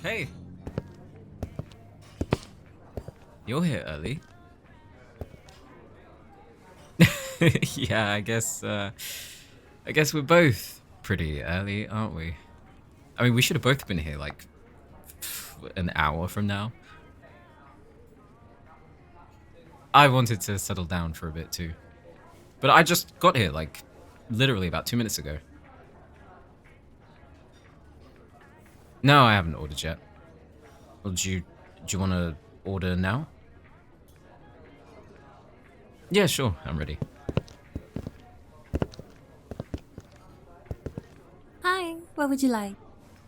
Hey, you're here early. Yeah, I guess we're both pretty early, aren't we? I mean, we should have both been here like an hour from now. I wanted to settle down for a bit too. But I just got here like literally about 2 minutes ago. No, I haven't ordered yet. Well, do you want to order now? Yeah, sure, I'm ready. Hi, what would you like?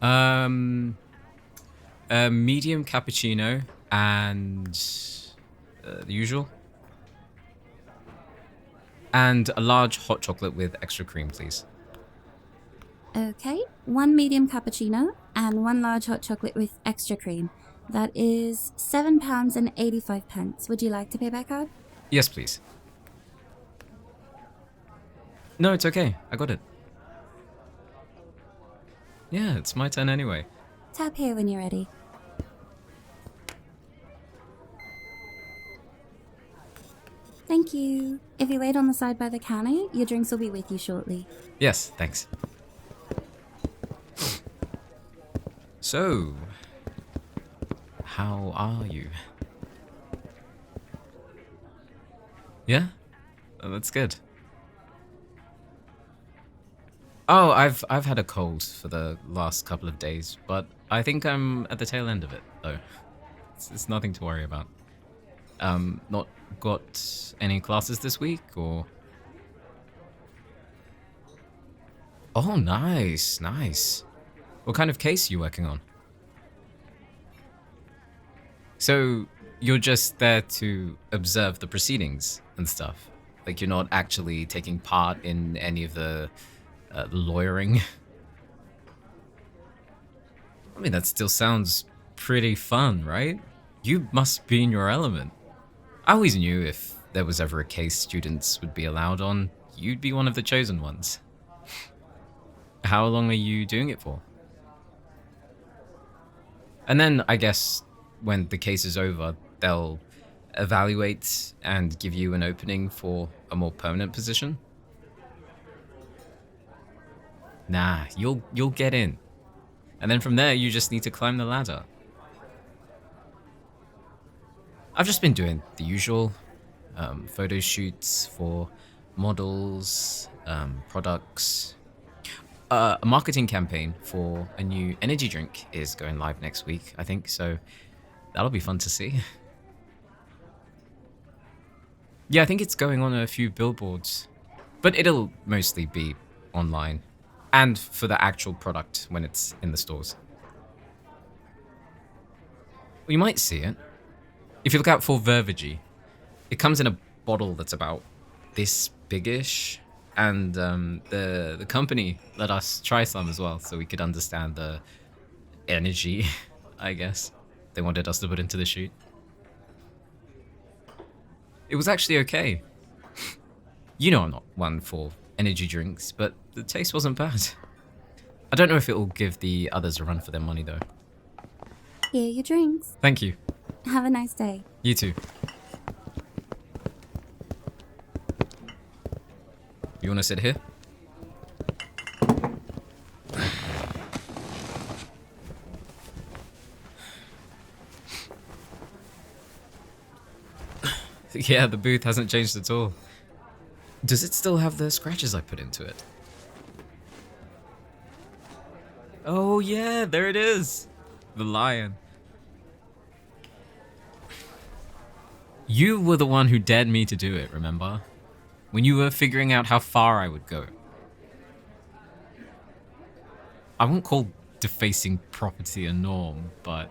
Um, a medium cappuccino and the usual. And a large hot chocolate with extra cream, please. Okay, one medium cappuccino and one large hot chocolate with extra cream. That is £7 and 85 pence. Would you like to pay by card? Yes, please. No, it's okay. I got it. Yeah, it's my turn anyway. Tap here when you're ready. Thank you. If you wait on the side by the counter, your drinks will be with you shortly. Yes, thanks. So, how are you? Yeah? Oh, that's good. Oh, I've had a cold for the last couple of days, but I think I'm at the tail end of it, though. It's nothing to worry about. Not got any classes this week, or? Oh, nice, nice. What kind of case are you working on? So, you're just there to observe the proceedings and stuff? Like, you're not actually taking part in any of the lawyering? I mean, that still sounds pretty fun, right? You must be in your element. I always knew if there was ever a case students would be allowed on, you'd be one of the chosen ones. How long are you doing it for? And then I guess when the case is over, they'll evaluate and give you an opening for a more permanent position. Nah, you'll get in. And then from there you just need to climb the ladder. I've just been doing the usual photo shoots for models, products. A marketing campaign for a new energy drink is going live next week, I think, so that'll be fun to see. Yeah, I think it's going on a few billboards, but it'll mostly be online and for the actual product when it's in the stores. Well, you might see it. If you look out for Vervigy, it comes in a bottle that's about this biggish, and the company let us try some as well, so we could understand the energy, I guess, they wanted us to put into the shoot. It was actually okay. You know I'm not one for energy drinks, but the taste wasn't bad. I don't know if it will give the others a run for their money, though. Here are your drinks. Thank you. Have a nice day. You too. You want to sit here? Yeah, the booth hasn't changed at all. Does it still have the scratches I put into it? Oh yeah, there it is. The lion. You were the one who dared me to do it, remember? When you were figuring out how far I would go. I won't call defacing property a norm, but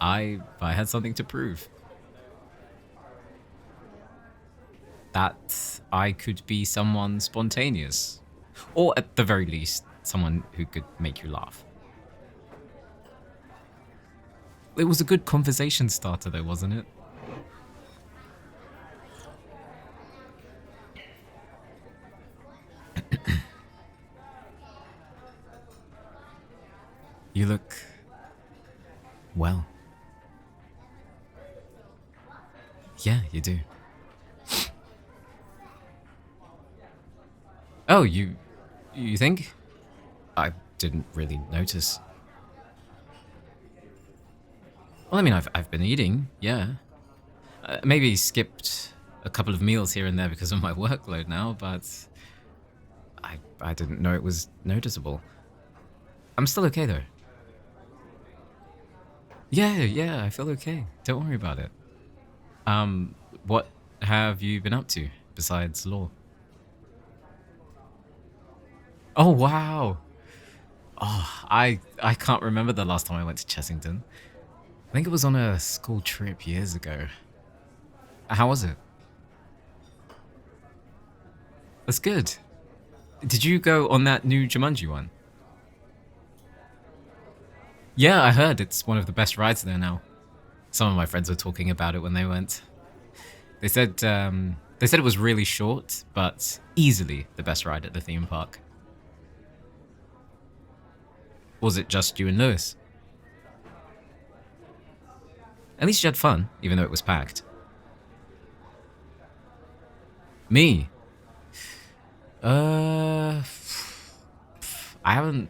I had something to prove. That I could be someone spontaneous. Or at the very least, someone who could make you laugh. It was a good conversation starter though, wasn't it? You look well. Yeah, you do. Oh, you think? I didn't really notice. Well, I mean, I've been eating, yeah. Maybe skipped a couple of meals here and there because of my workload now, but I didn't know it was noticeable. I'm still okay though. Yeah, I feel okay. Don't worry about it. What have you been up to besides law? Oh wow. Oh, I can't remember the last time I went to Chessington. I think it was on a school trip years ago. How was it? That's good. Did you go on that new Jumanji one? Yeah, I heard it's one of the best rides there now. Some of my friends were talking about it when they went. They said it was really short, but easily the best ride at the theme park. Was it just you and Lewis? At least you had fun, even though it was packed. Me? I haven't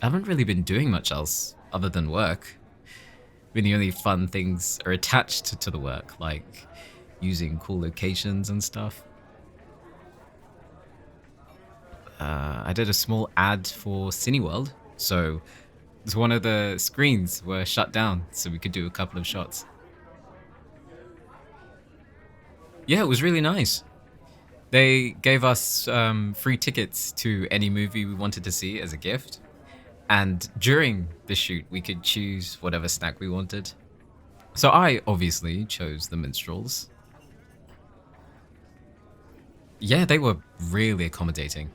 really been doing much else other than work. I mean, the only fun things are attached to the work, like using cool locations and stuff. I did a small ad for Cineworld, so one of the screens were shut down, so we could do a couple of shots. Yeah, it was really nice. They gave us free tickets to any movie we wanted to see as a gift. And during the shoot, we could choose whatever snack we wanted. So I obviously chose the minstrels. Yeah, they were really accommodating.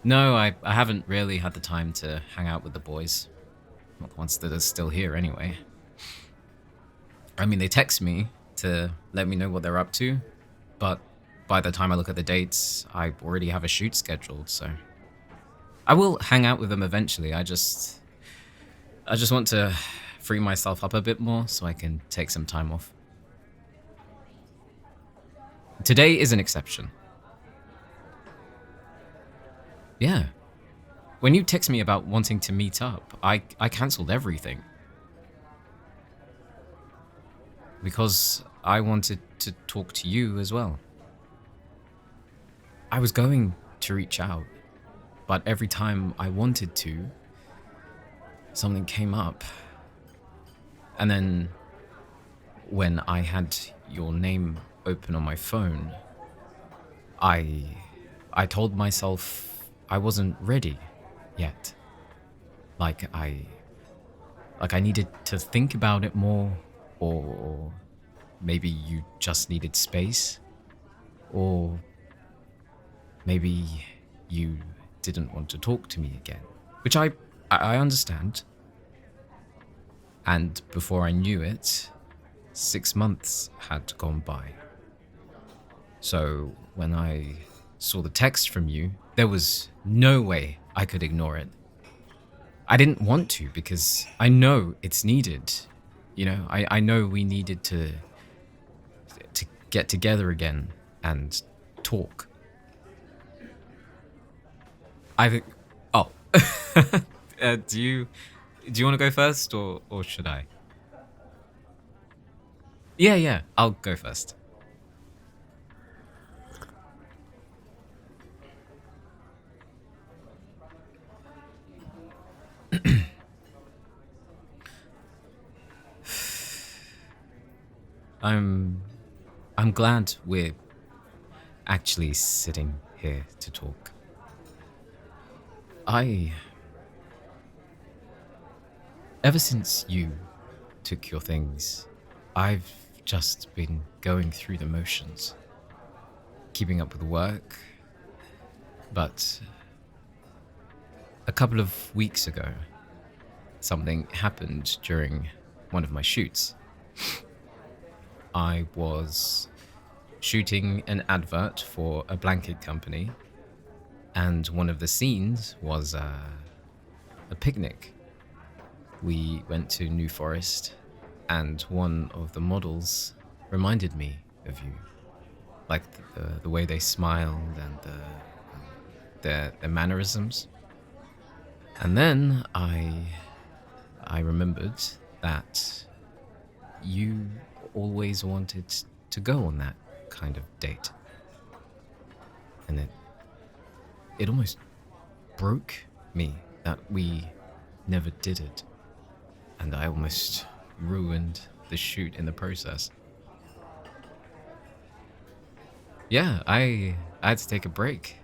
No, I haven't really had the time to hang out with the boys. Not the ones that are still here anyway. I mean, they text me to let me know what they're up to, but by the time I look at the dates, I already have a shoot scheduled, so I will hang out with them eventually. I just want to free myself up a bit more so I can take some time off. Today is an exception. Yeah. When you text me about wanting to meet up, I cancelled everything. Because I wanted to talk to you as well. I was going to reach out, but every time I wanted to, something came up. And then when I had your name open on my phone, I told myself I wasn't ready yet. Like I needed to think about it more, or maybe you just needed space, or maybe you didn't want to talk to me again, which I understand. And before I knew it, 6 months had gone by. So when I saw the text from you, there was no way I could ignore it. I didn't want to because I know it's needed. You know, I know we needed to get together again and talk. I think. Oh, do you want to go first, or should I? Yeah, I'll go first. I'm glad we're actually sitting here to talk. Ever since you took your things, I've just been going through the motions, keeping up with work, but a couple of weeks ago, something happened during one of my shoots. I was shooting an advert for a blanket company, And one of the scenes was a picnic. We went to New Forest, and one of the models reminded me of you. Like the way they smiled and their mannerisms. And then I remembered that you always wanted to go on that kind of date. And it almost broke me that we never did it. And I almost ruined the shoot in the process. Yeah, I had to take a break.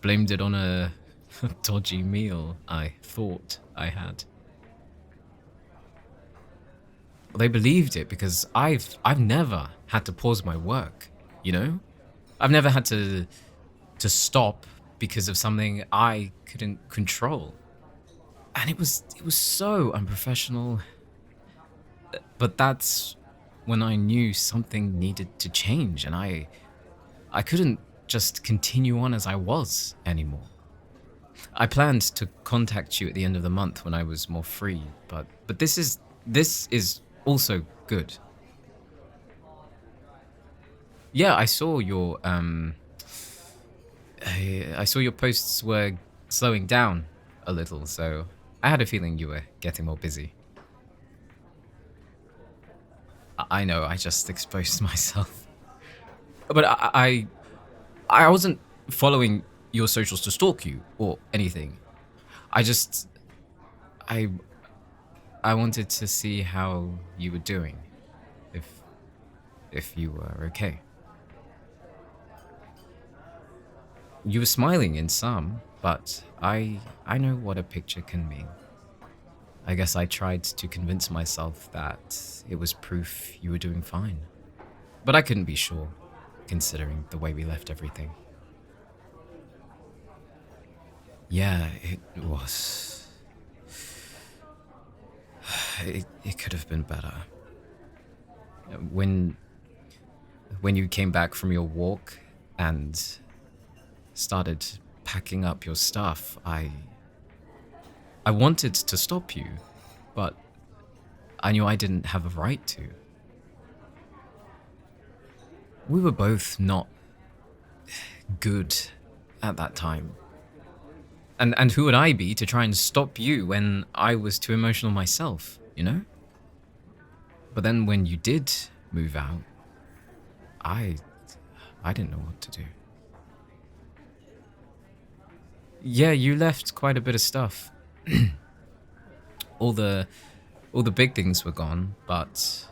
Blamed it on a dodgy meal I thought I had. They believed it because I've never had to pause my work, you know? I've never had to stop because of something I couldn't control. And it was so unprofessional. But that's when I knew something needed to change, and I couldn't just continue on as I was anymore. I planned to contact you at the end of the month when I was more free, but this is also good. Yeah, I saw your I saw your posts were slowing down a little, so I had a feeling you were getting more busy. I know, I just exposed myself. But I wasn't following your socials to stalk you or anything. I wanted to see how you were doing, if you were okay. You were smiling in some, but I know what a picture can mean. I guess I tried to convince myself that it was proof you were doing fine. But I couldn't be sure, considering the way we left everything. Yeah, it was. It could have been better. When you came back from your walk and started packing up your stuff, I wanted to stop you, but I knew I didn't have a right to. We were both not good at that time. And who would I be to try and stop you when I was too emotional myself, you know? But then when you did move out, I didn't know what to do. Yeah, you left quite a bit of stuff. all the big things were gone, but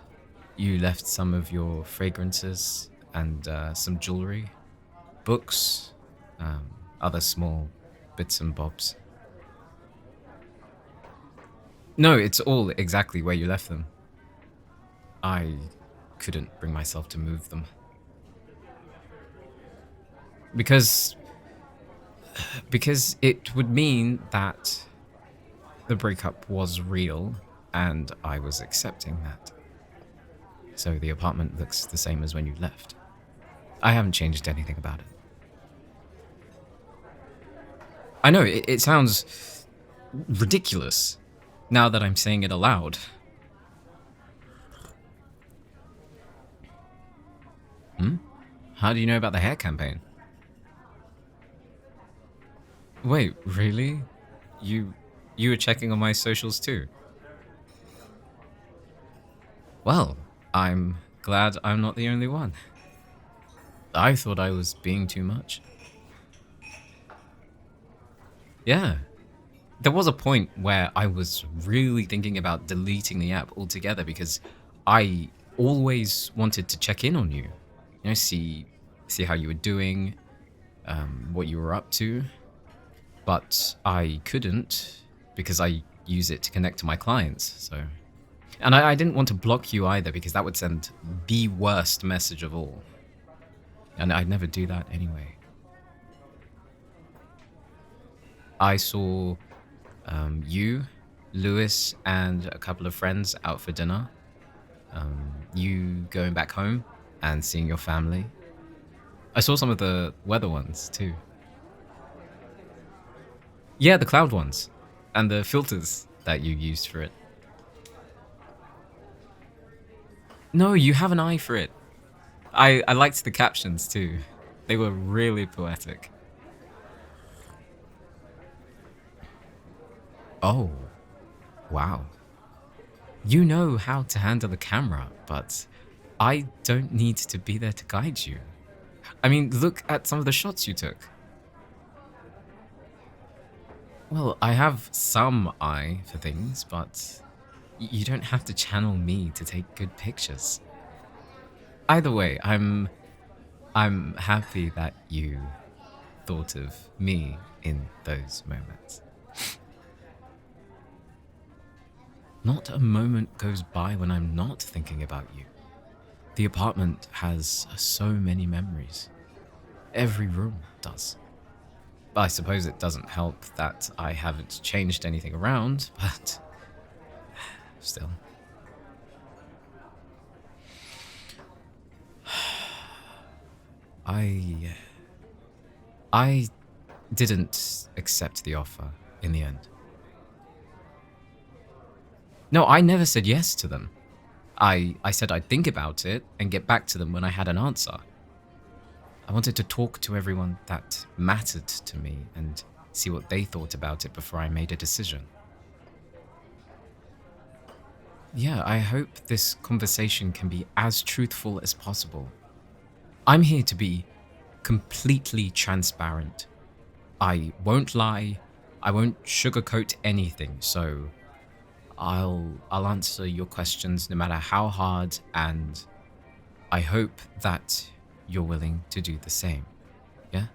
you left some of your fragrances and some jewelry, books, other small bits and bobs. No, it's all exactly where you left them. I couldn't bring myself to move them. Because it would mean that the breakup was real, and I was accepting that. So the apartment looks the same as when you left. I haven't changed anything about it. I know, it sounds ridiculous now that I'm saying it aloud. How do you know about the hair campaign? Wait, really? You were checking on my socials too? Well, I'm glad I'm not the only one. I thought I was being too much. Yeah. There was a point where I was really thinking about deleting the app altogether because I always wanted to check in on you. You know, see how you were doing, what you were up to. But I couldn't because I use it to connect to my clients, so... And I didn't want to block you either because that would send the worst message of all. And I'd never do that anyway. I saw you, Lewis, and a couple of friends out for dinner. You going back home and seeing your family. I saw some of the weather ones too. Yeah, the cloud ones. And the filters that you used for it. No, you have an eye for it. I liked the captions too. They were really poetic. Oh, wow. You know how to handle a camera, but I don't need to be there to guide you. I mean, look at some of the shots you took. Well, I have some eye for things, but you don't have to channel me to take good pictures. Either way, I'm happy that you thought of me in those moments. Not a moment goes by when I'm not thinking about you. The apartment has so many memories. Every room does. I suppose it doesn't help that I haven't changed anything around, but still. I didn't accept the offer in the end. No, I never said yes to them. I said I'd think about it and get back to them when I had an answer. I wanted to talk to everyone that mattered to me and see what they thought about it before I made a decision. Yeah, I hope this conversation can be as truthful as possible. I'm here to be completely transparent. I won't lie, I won't sugarcoat anything, so I'll answer your questions no matter how hard, and I hope that you're willing to do the same. Yeah?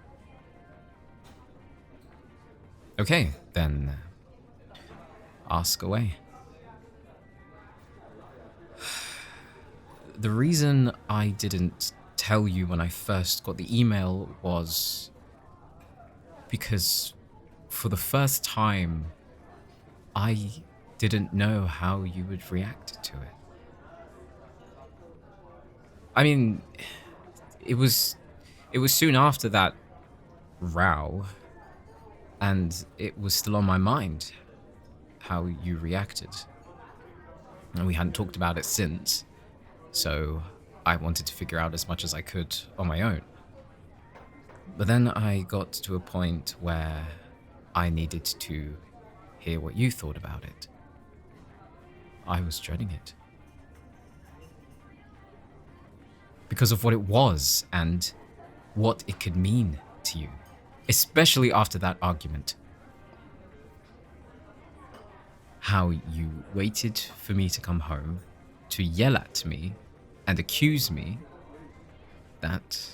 Okay, then ask away. The reason I didn't tell you when I first got the email was because for the first time, I didn't know how you would react to it. I mean, it was soon after that row, and it was still on my mind how you reacted. And we hadn't talked about it since, so I wanted to figure out as much as I could on my own. But then I got to a point where I needed to hear what you thought about it. I was dreading it. Because of what it was and what it could mean to you, especially after that argument. How you waited for me to come home to yell at me and accuse me that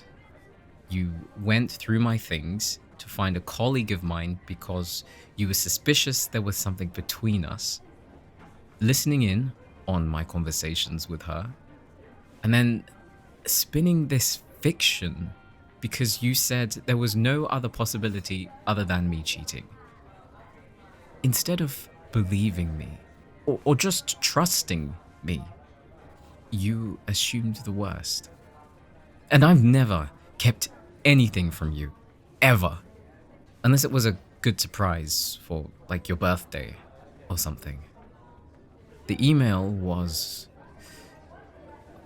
you went through my things to find a colleague of mine because you were suspicious there was something between us, listening in on my conversations with her, and then spinning this fiction because you said there was no other possibility other than me cheating. Instead of believing me or just trusting me, you assumed the worst. And I've never kept anything from you, ever. Unless it was a good surprise for, like, your birthday or something. The email was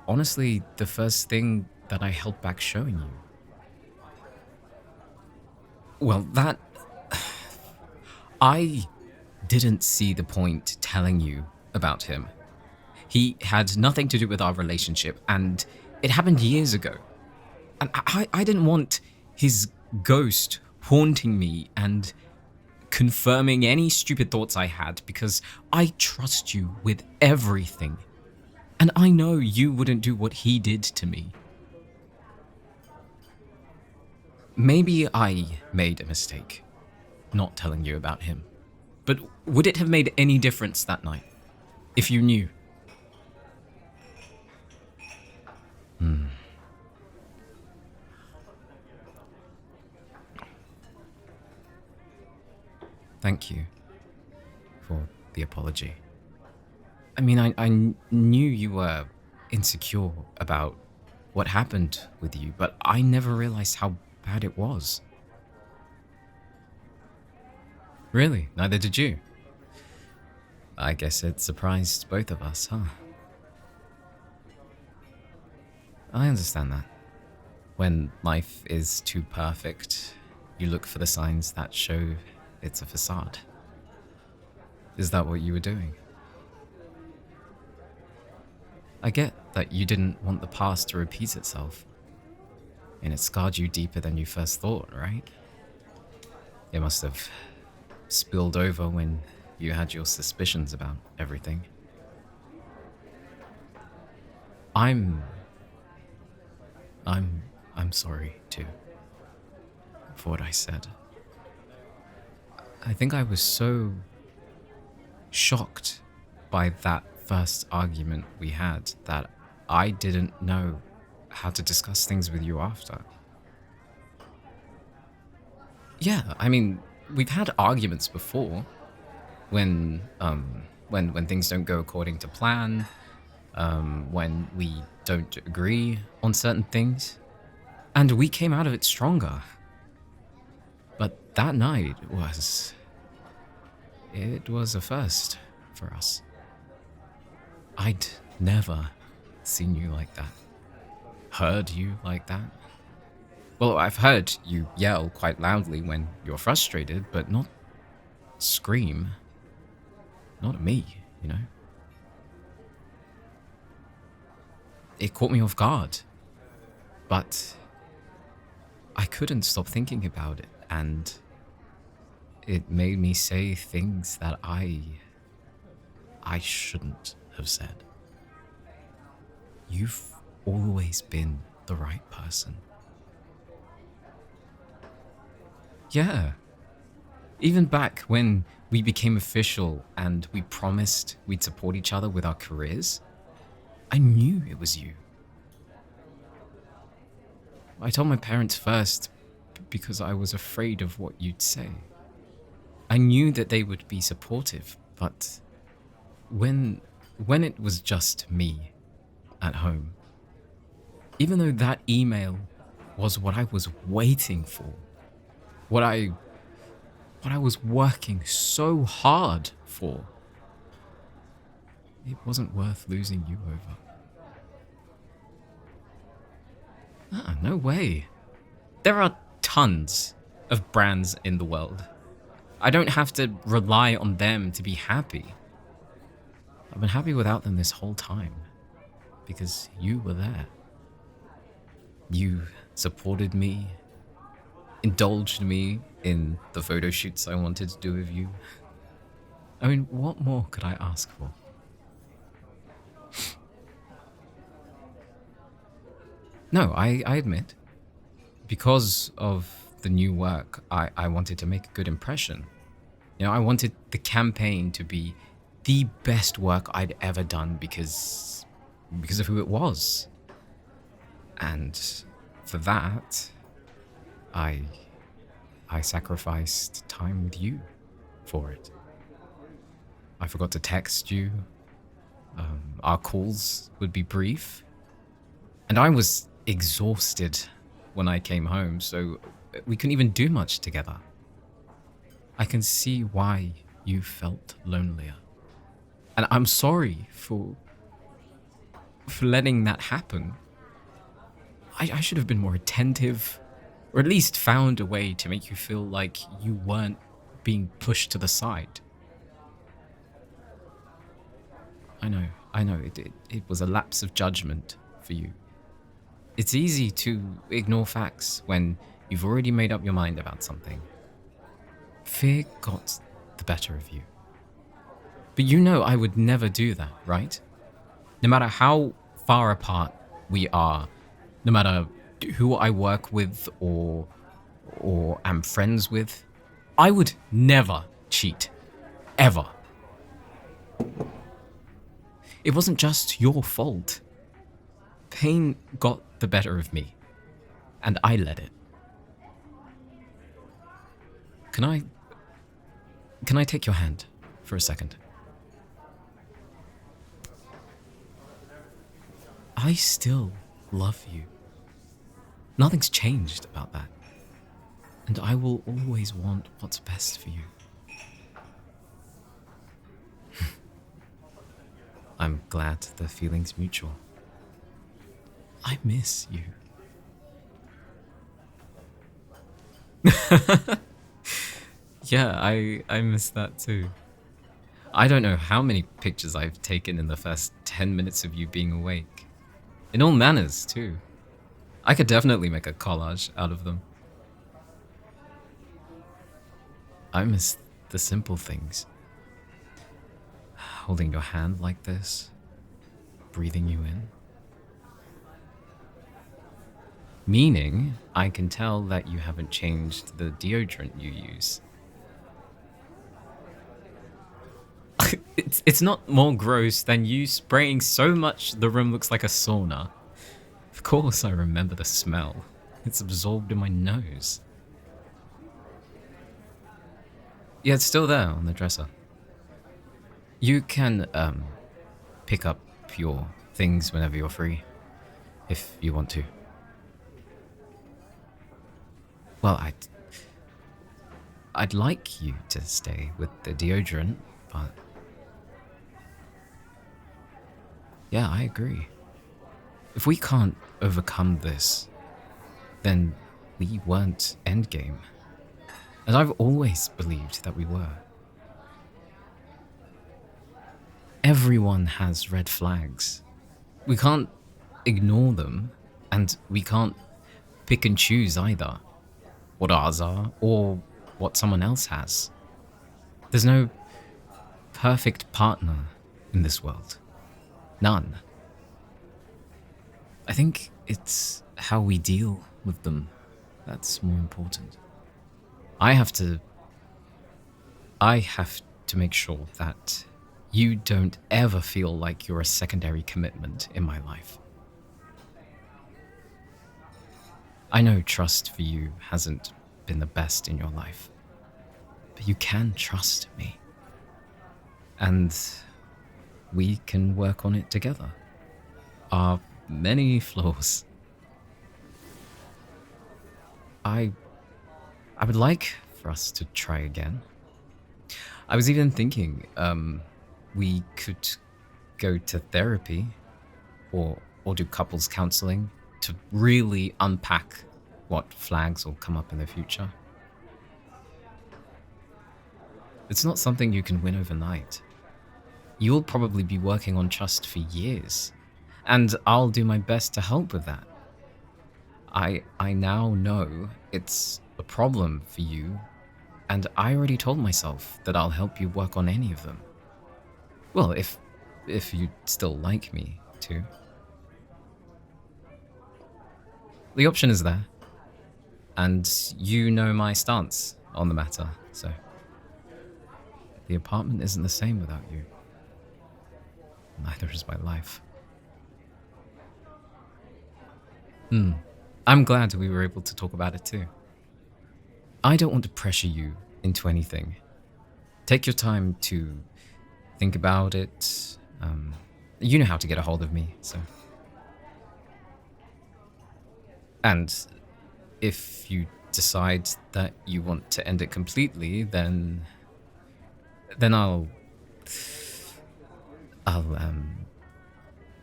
honestly the first thing that I held back showing you. Well, that... I didn't see the point telling you about him. He had nothing to do with our relationship, and it happened years ago. And I didn't want his ghost haunting me and confirming any stupid thoughts I had, because I trust you with everything. And I know you wouldn't do what he did to me. Maybe I made a mistake not telling you about him. But would it have made any difference that night if you knew? Thank you for the apology. I mean, I knew you were insecure about what happened with you, but I never realized how bad it was. Really? Neither did you? I guess it surprised both of us, huh? I understand that. When life is too perfect, you look for the signs that show it's a facade. Is that what you were doing? I get that you didn't want the past to repeat itself, and it scarred you deeper than you first thought, right? It must have spilled over when you had your suspicions about everything. I'm sorry too for what I said. I think I was so shocked by that first argument we had that I didn't know how to discuss things with you after. Yeah, I mean, we've had arguments before when things don't go according to plan, when we don't agree on certain things, and we came out of it stronger. But that night it was a first for us. I'd never seen you like that, heard you like that. Well, I've heard you yell quite loudly when you're frustrated, but not scream. Not at me, you know? It caught me off guard, but I couldn't stop thinking about it, and it made me say things that I shouldn't have said. You've always been the right person. Yeah. Even back when we became official and we promised we'd support each other with our careers, I knew it was you. I told my parents first because I was afraid of what you'd say. I knew that they would be supportive, but when it was just me at home, even though that email was what I was waiting for, what I was working so hard for, it wasn't worth losing you over. No way. There are tons of brands in the world. I don't have to rely on them to be happy. I've been happy without them this whole time because you were there. You supported me, indulged me in the photo shoots I wanted to do with you. I mean, what more could I ask for? No, I admit, because of the new work, I wanted to make a good impression. You know, I wanted the campaign to be the best work I'd ever done because of who it was. And for that, I sacrificed time with you for it. I forgot to text you. Our calls would be brief. And I was exhausted when I came home, so we couldn't even do much together. I can see why you felt lonelier. And I'm sorry for letting that happen. I should have been more attentive, or at least found a way to make you feel like you weren't being pushed to the side. I know, it was a lapse of judgment for you. It's easy to ignore facts when you've already made up your mind about something. Fear got the better of you. But you know I would never do that, right? No matter how far apart we are, no matter who I work with or am friends with, I would never cheat. Ever. It wasn't just your fault. Pain got the better of me, and I let it. Can I take your hand for a second? I still love you. Nothing's changed about that. And I will always want what's best for you. I'm glad the feeling's mutual. I miss you. Yeah, I miss that too. I don't know how many pictures I've taken in the first 10 minutes of you being awake. In all manners, too. I could definitely make a collage out of them. I miss the simple things. Holding your hand like this, breathing you in. Meaning, I can tell that you haven't changed the deodorant you use. It's not more gross than you spraying so much the room looks like a sauna. Of course I remember the smell. It's absorbed in my nose. Yeah, it's still there on the dresser. You can, pick up your things whenever you're free, if you want to. Well, I'd like you to stay with the deodorant, but... Yeah, I agree. If we can't overcome this, then we weren't endgame. And I've always believed that we were. Everyone has red flags. We can't ignore them, and we can't pick and choose either what ours are or what someone else has. There's no perfect partner in this world. None. I think it's how we deal with them that's more important. I have to make sure that you don't ever feel like you're a secondary commitment in my life. I know trust for you hasn't been the best in your life, but you can trust me. And we can work on it together. Our many flaws. I would like for us to try again. I was even thinking, we could go to therapy or do couples counseling to really unpack what flags will come up in the future. It's not something you can win overnight. You'll probably be working on trust for years, and I'll do my best to help with that. I now know it's a problem for you, and I already told myself that I'll help you work on any of them. Well, if you still like me to. The option is there, and you know my stance on the matter, so the apartment isn't the same without you. Neither is my life. I'm glad we were able to talk about it too. I don't want to pressure you into anything. Take your time to think about it. You know how to get a hold of me, so. And if you decide that you want to end it completely, then I'll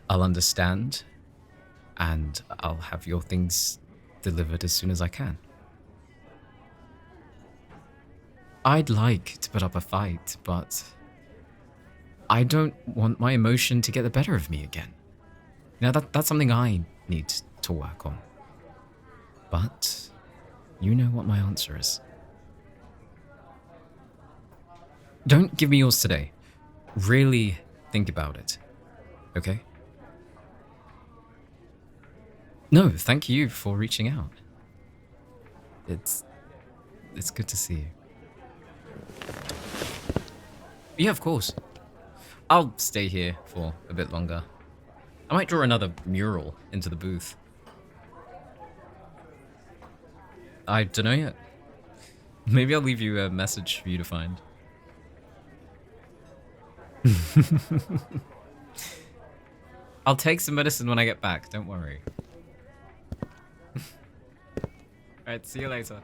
understand, and I'll have your things delivered as soon as I can. I'd like to put up a fight, but I don't want my emotion to get the better of me again. Now that's something I need to work on. But you know what my answer is. Don't give me yours today. Really think about it. Okay? No, thank you for reaching out. It's good to see you. Yeah, of course. I'll stay here for a bit longer. I might draw another mural into the booth. I don't know yet. Maybe I'll leave you a message for you to find. I'll take some medicine when I get back, don't worry. Alright, see you later.